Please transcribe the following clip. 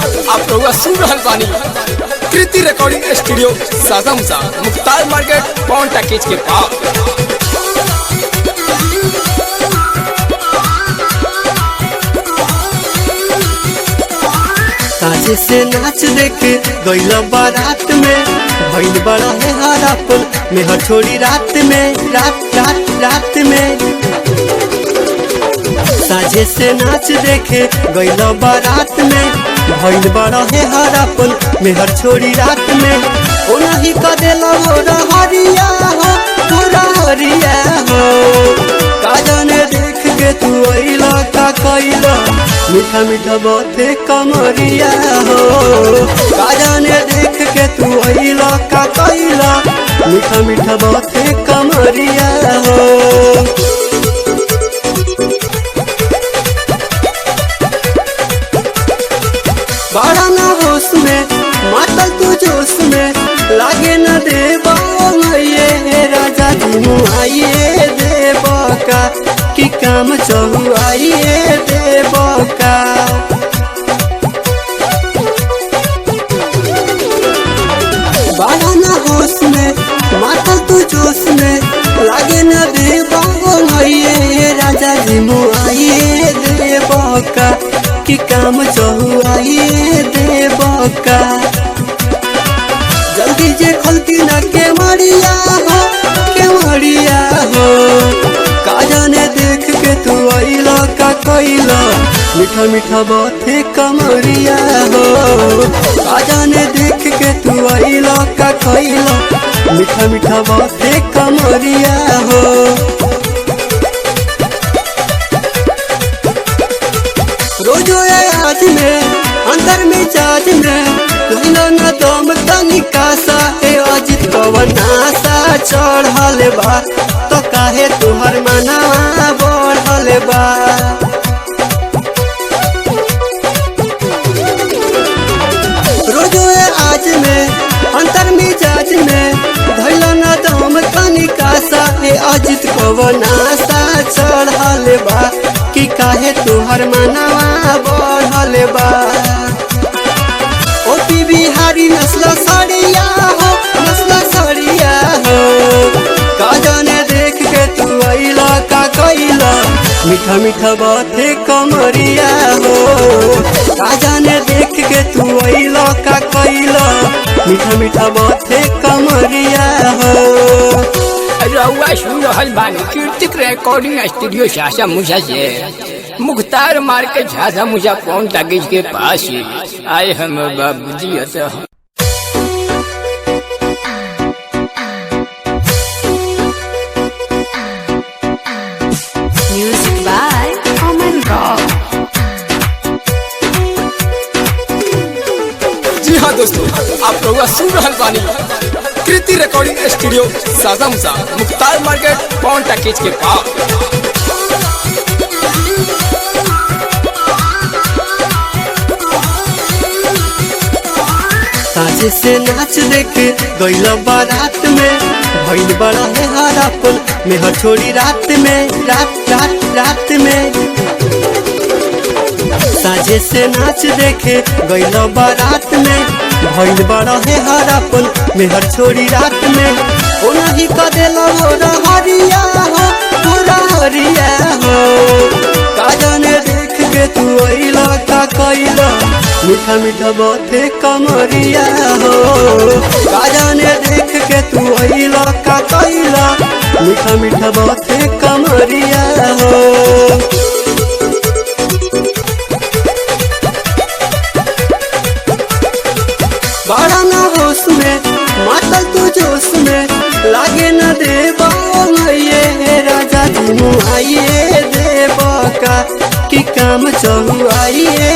आप लोग सुन रहल बानी Kriti recording studio Sasamusa Mukhtar market Pawan talkies के पास। साझे से नाच देखे गईला बारात में भइल बड़ा है हरापन में हर छोड़ी रात में रात में। साझे से नाच देखे गईला बारात में भइल बड़ा है हरापन में हर छोड़ी रात में। ओ नहीं का देला हो हरिया हो पूरा हरिया हो का जाने देख के तू अइला का कइला मीठा मीठा बातें कमरिया हो का जाने देख के तू अइला का कइला मीठा मीठा बातें कमरिया हो। बड़ा ना होश में मातल तू जोश में लागे न देवा ये राजा जी आइए देवा का कि काम चहु आइए देवा का। बड़ा ना होश में मातल तू जोश में लागे न देवा ये राजा जी आइए देवा का कि काम चहु आइए देवा का। जल्दी जे खलती ना के मरिया हो का जाने देख के तू अइला का कइला मीठा मीठा बातें कमरिया हो का जाने देख के तू अइला का कइला मीठा मीठा बातें कमरिया हो। रोजो आज में अंदर में जाज में कहना न दम तनिका सा ए अजित पवन आशा चढ़ल बा तो काहे तुहर मनवा बढ़ल बा। रोजो आज में अंतर में जाज में धैला न दम तनिका सा ए अजित पवन आशा चढ़ल बा कि काहे तुहर मनवा बढ़ल बा। ओपी बिहारी नस्ल सड़िया हो का जाने देख के तू अइला का कइला मीठा मीठा बातें कमरिया हो का जाने देख के तू अइला का कइला मीठा मीठा बातें कमरिया हो। रउआ सुन रहल बानी कीर्तिक रिकॉर्डिंग स्टूडियो सासामुसा से मुख्तार मार्केट सासामुसा पवन टैकेज के पास आए हम बाबूजी। Music by Oman Rock। जी हाँ दोस्तों, आप लोग सुन रहल बानी Kriti recording studio Sasamusa Mukhtar market Pawan talkies के पास। साझे से नाच देखे गईला बारात में भइल बड़ा है हरापन में हर छोड़ी रात में रात में। साझे से नाच देखे गईला बारात में भइल बड़ा है हरापन में हर छोड़ी रात में। ओ नहीं का देला हो हरिया हो पूरा हरिया हो का जाने देख के तू अइला का कइला मीठा मीठा बातें कमरिया हो का जाने देख के तू अइला का कइला मीठा मीठा बातें कमरिया हो। बड़ा ना होश में मातल तू जोश में लागे न देवा ये राजा जी आइए देवा का कि काम चहु आइए